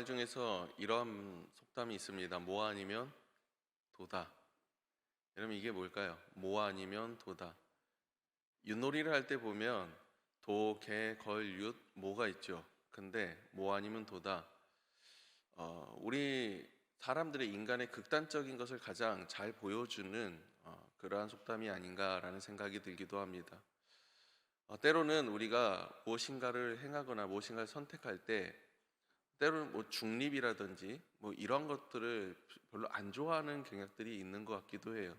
중에서 이런 속담이 있습니다. 뭐 아니면 도다. 여러분 이게 뭘까요? 뭐 아니면 도다. 윷놀이를 할 때 보면 도, 개, 걸, 윷, 모가 있죠. 근데 뭐 아니면 도다. 우리 사람들의 인간의 극단적인 것을 가장 잘 보여주는 그러한 속담이 아닌가라는 생각이 들기도 합니다. 때로는 우리가 무엇인가를 행하거나 무엇인가를 선택할 때 때로는 뭐 중립이라든지 뭐 이런 것들을 별로 안 좋아하는 경향들이 있는 것 같기도 해요.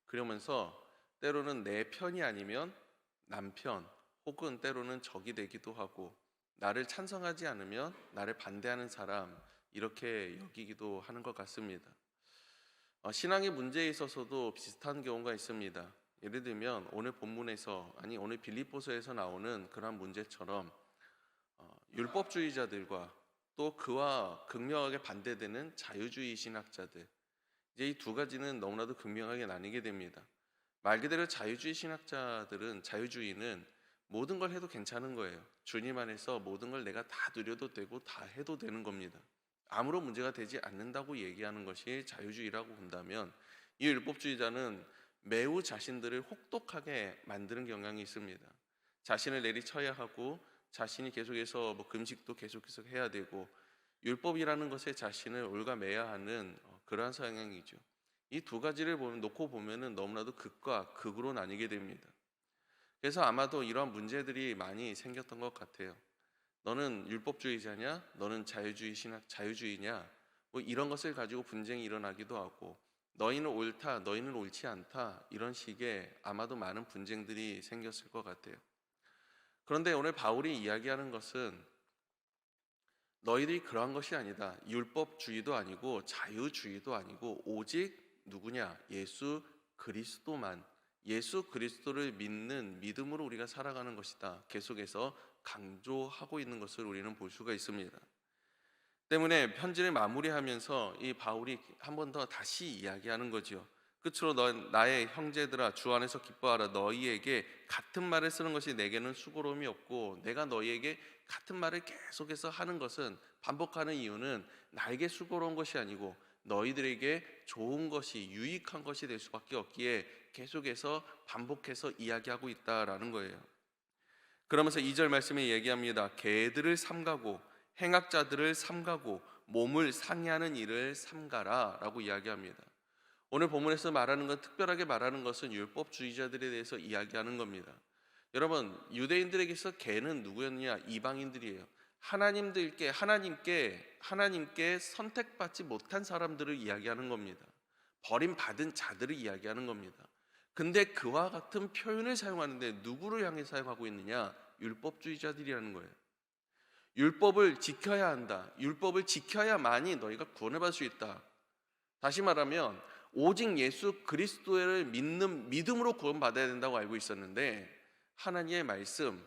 그러면서 때로는 내 편이 아니면 남편 혹은 때로는 적이 되기도 하고, 나를 찬성하지 않으면 나를 반대하는 사람, 이렇게 여기기도 하는 것 같습니다. 신앙의 문제에 있어서도 비슷한 경우가 있습니다. 예를 들면 오늘 본문에서, 아니 오늘 빌립보서에서 나오는 그런 문제처럼 율법주의자들과 또 그와 극명하게 반대되는 자유주의 신학자들, 이제 이 두 가지는 너무나도 극명하게 나뉘게 됩니다. 말 그대로 자유주의 신학자들은, 자유주의는 모든 걸 해도 괜찮은 거예요. 주님 안에서 모든 걸 내가 다 누려도 되고 다 해도 되는 겁니다. 아무런 문제가 되지 않는다고 얘기하는 것이 자유주의라고 본다면, 이 율법주의자는 매우 자신들을 혹독하게 만드는 경향이 있습니다. 자신을 내리쳐야 하고, 자신이 계속해서 뭐 금식도 계속해서 해야 되고, 율법이라는 것에 자신을 올가매야 하는 그러한 성향이죠. 이 두 가지를 놓고 보면은 너무나도 극과 극으로 나뉘게 됩니다. 그래서 아마도 이러한 문제들이 많이 생겼던 것 같아요. 너는 율법주의자냐? 너는 자유주의 신학 자유주의냐? 뭐 이런 것을 가지고 분쟁이 일어나기도 하고, 너희는 옳다, 너희는 옳지 않다, 이런 식의 아마도 많은 분쟁들이 생겼을 것 같아요. 그런데 오늘 바울이 이야기하는 것은 너희들이 그러한 것이 아니다. 율법주의도 아니고 자유주의도 아니고 오직 누구냐? 예수 그리스도만, 예수 그리스도를 믿는 믿음으로 우리가 살아가는 것이다. 계속해서 강조하고 있는 것을 우리는 볼 수가 있습니다. 때문에 편지를 마무리하면서 이 바울이 한 번 더 다시 이야기하는 거죠. 끝으로 나의 형제들아, 주 안에서 기뻐하라. 너희에게 같은 말을 쓰는 것이 내게는 수고로움이 없고, 내가 너희에게 같은 말을 계속해서 하는 것은, 반복하는 이유는 나에게 수고로운 것이 아니고 너희들에게 좋은 것이, 유익한 것이 될 수밖에 없기에 계속해서 반복해서 이야기하고 있다라는 거예요. 그러면서 2절 말씀에 얘기합니다. 개들을 삼가고 행악자들을 삼가고 몸을 상해하는 일을 삼가라 라고 이야기합니다. 오늘 본문에서 말하는 건, 특별하게 말하는 것은 율법주의자들에 대해서 이야기하는 겁니다. 여러분, 유대인들에게서 개는 누구였냐? 이방인들이에요. 하나님께 선택받지 못한 사람들을 이야기하는 겁니다. 버림받은 자들을 이야기하는 겁니다. 근데 그와 같은 표현을 사용하는데 누구를 향해 사용하고 있느냐? 율법주의자들이라는 거예요. 율법을 지켜야 한다. 율법을 지켜야만이 너희가 구원을 받을 수 있다. 다시 말하면 오직 예수 그리스도를 믿는 믿음으로 구원받아야 된다고 알고 있었는데, 하나님의 말씀,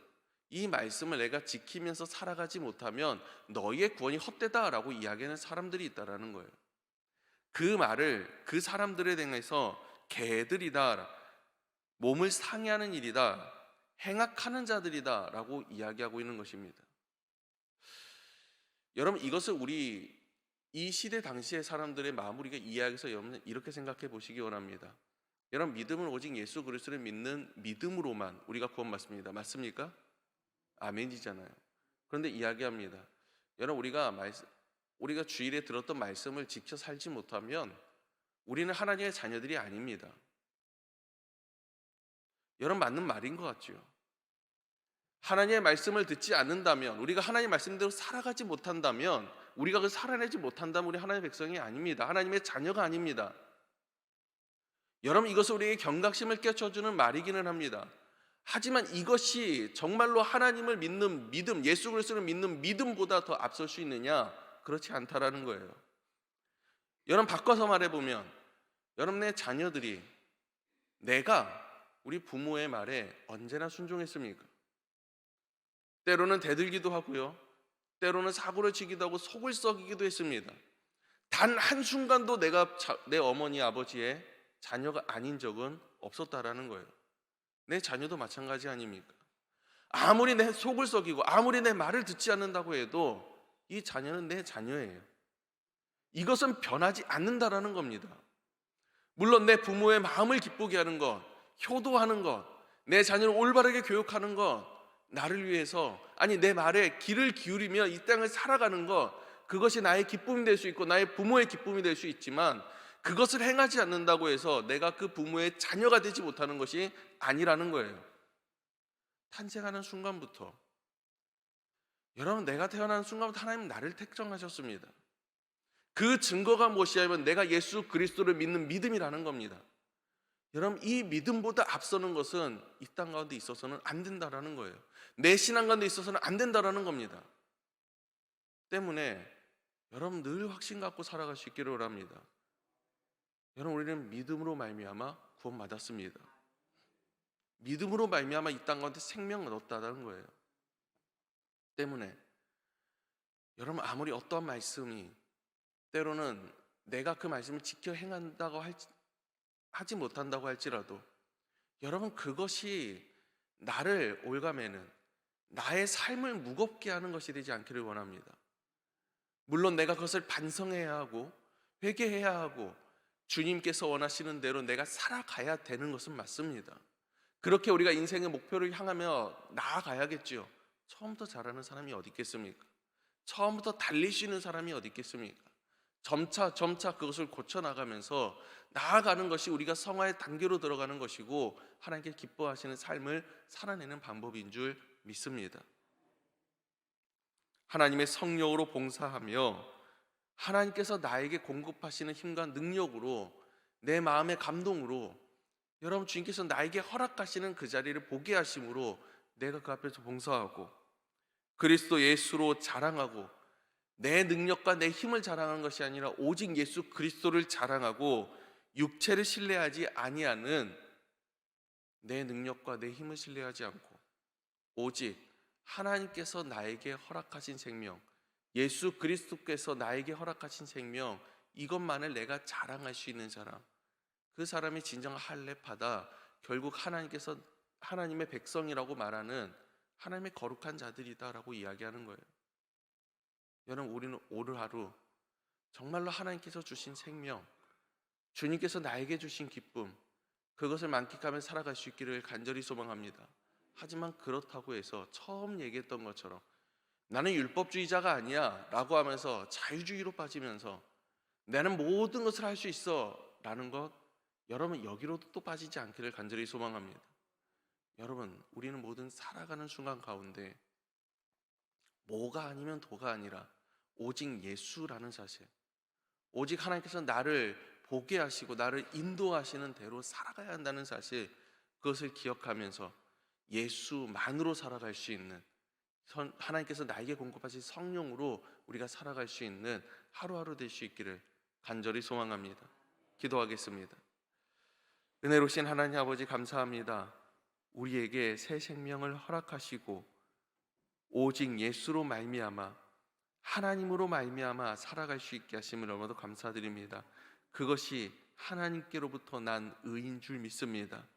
이 말씀을 내가 지키면서 살아가지 못하면 너희의 구원이 헛되다라고 이야기하는 사람들이 있다라는 거예요. 그 말을 그 사람들에 대해서 개들이다, 몸을 상해하는 일이다, 행악하는 자들이다 라고 이야기하고 있는 것입니다. 여러분, 이것을 우리 이 시대 당시의 사람들의 마무리가 이야기해서 여러분 이렇게 생각해 보시기 원합니다. 여러분, 믿음은 오직 예수 그리스도를 믿는 믿음으로만 우리가 구원받습니다. 맞습니까? 아멘이잖아요. 그런데 이야기합니다. 여러분, 우리가 주일에 들었던 말씀을 지켜 살지 못하면 우리는 하나님의 자녀들이 아닙니다. 여러분, 맞는 말인 것 같죠? 하나님의 말씀을 듣지 않는다면, 우리가 하나님의 말씀대로 살아가지 못한다면, 우리가 그걸 살아내지 못한다면 우리 하나님의 백성이 아닙니다. 하나님의 자녀가 아닙니다. 여러분, 이것은 우리에게 경각심을 깨쳐주는 말이기는 합니다. 하지만 이것이 정말로 하나님을 믿는 믿음, 예수 그리스도를 믿는 믿음보다 더 앞설 수 있느냐? 그렇지 않다라는 거예요. 여러분, 바꿔서 말해보면, 여러분의 자녀들이 우리 부모의 말에 언제나 순종했습니까? 때로는 대들기도 하고요, 때로는 사고를 치기도 하고 속을 썩이기도 했습니다. 단 한순간도 내가 내 어머니 아버지의 자녀가 아닌 적은 없었다라는 거예요. 내 자녀도 마찬가지 아닙니까? 아무리 내 속을 썩이고 아무리 내 말을 듣지 않는다고 해도 이 자녀는 내 자녀예요. 이것은 변하지 않는다라는 겁니다. 물론 내 부모의 마음을 기쁘게 하는 것, 효도하는 것, 내 자녀를 올바르게 교육하는 것, 나를 위해서, 아니 내 말에 귀를 기울이며 이 땅을 살아가는 것, 그것이 나의 기쁨이 될 수 있고 나의 부모의 기쁨이 될 수 있지만, 그것을 행하지 않는다고 해서 내가 그 부모의 자녀가 되지 못하는 것이 아니라는 거예요. 탄생하는 순간부터, 여러분, 내가 태어나는 순간부터 하나님 나를 택정하셨습니다. 그 증거가 무엇이냐면 내가 예수 그리스도를 믿는 믿음이라는 겁니다. 여러분, 이 믿음보다 앞서는 것은 이 땅 가운데 있어서는 안 된다라는 거예요. 내 신앙 가운데 있어서는 안 된다라는 겁니다. 때문에 여러분 늘 확신 갖고 살아갈 수 있기를 바랍니다. 여러분, 우리는 믿음으로 말미암아 구원받았습니다. 믿음으로 말미암아 이 땅 가운데 생명을 얻었다는 거예요. 때문에 여러분, 아무리 어떠한 말씀이 때로는 내가 그 말씀을 지켜 행한다고 하지 못한다고 할지라도, 여러분, 그것이 나를 올가매는, 나의 삶을 무겁게 하는 것이 되지 않기를 원합니다. 물론 내가 그것을 반성해야 하고 회개해야 하고 주님께서 원하시는 대로 내가 살아가야 되는 것은 맞습니다. 그렇게 우리가 인생의 목표를 향하며 나아가야겠죠. 처음부터 잘하는 사람이 어디 있겠습니까? 처음부터 달릴 수 있는 사람이 어디 있겠습니까? 점차 그것을 고쳐나가면서 나아가는 것이 우리가 성화의 단계로 들어가는 것이고 하나님께 기뻐하시는 삶을 살아내는 방법인 줄 믿습니다. 하나님의 성령으로 봉사하며 하나님께서 나에게 공급하시는 힘과 능력으로, 내 마음의 감동으로, 여러분, 주님께서 나에게 허락하시는 그 자리를 보게 하심으로 내가 그 앞에서 봉사하고 그리스도 예수로 자랑하고, 내 능력과 내 힘을 자랑하는 것이 아니라 오직 예수 그리스도를 자랑하고 육체를 신뢰하지 아니하는, 내 능력과 내 힘을 신뢰하지 않고 오직 하나님께서 나에게 허락하신 생명, 예수 그리스도께서 나에게 허락하신 생명, 이것만을 내가 자랑할 수 있는 사람, 그 사람이 진정한 할례파다. 결국 하나님께서 하나님의 백성이라고 말하는 하나님의 거룩한 자들이다라고 이야기하는 거예요. 여러분, 우리는 오늘 하루 정말로 하나님께서 주신 생명, 주님께서 나에게 주신 기쁨, 그것을 만끽하며 살아갈 수 있기를 간절히 소망합니다. 하지만 그렇다고 해서 처음 얘기했던 것처럼 나는 율법주의자가 아니야 라고 하면서 자유주의로 빠지면서 나는 모든 것을 할 수 있어 라는 것, 여러분, 여기로도 또 빠지지 않기를 간절히 소망합니다. 여러분, 우리는 모든 살아가는 순간 가운데 뭐가 아니면 도가 아니라 오직 예수라는 사실, 오직 하나님께서 나를 보게 하시고 나를 인도하시는 대로 살아가야 한다는 사실, 그것을 기억하면서 예수만으로 살아갈 수 있는, 하나님께서 나에게 공급하신 성령으로 우리가 살아갈 수 있는 하루하루 될 수 있기를 간절히 소망합니다. 기도하겠습니다. 은혜로우신 하나님 아버지, 감사합니다. 우리에게 새 생명을 허락하시고 오직 예수로 말미암아, 하나님으로 말미암아 살아갈 수 있게 하심을 너무도 감사드립니다. 그것이 하나님께로부터 난 의인 줄 믿습니다.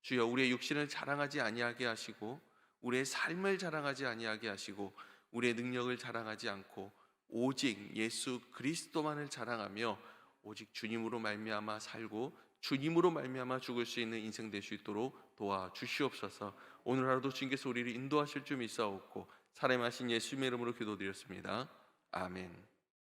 주여, 우리의 육신을 자랑하지 아니하게 하시고 우리의 삶을 자랑하지 아니하게 하시고 우리의 능력을 자랑하지 않고 오직 예수 그리스도만을 자랑하며 오직 주님으로 말미암아 살고 주님으로 말미암아 죽을 수 있는 인생 될 수 있도록 도와주시옵소서. 오늘 하루도 주님께서 우리를 인도하실 줄 믿사옵고 사랑하신 예수님의 이름으로 기도드렸습니다. 아멘.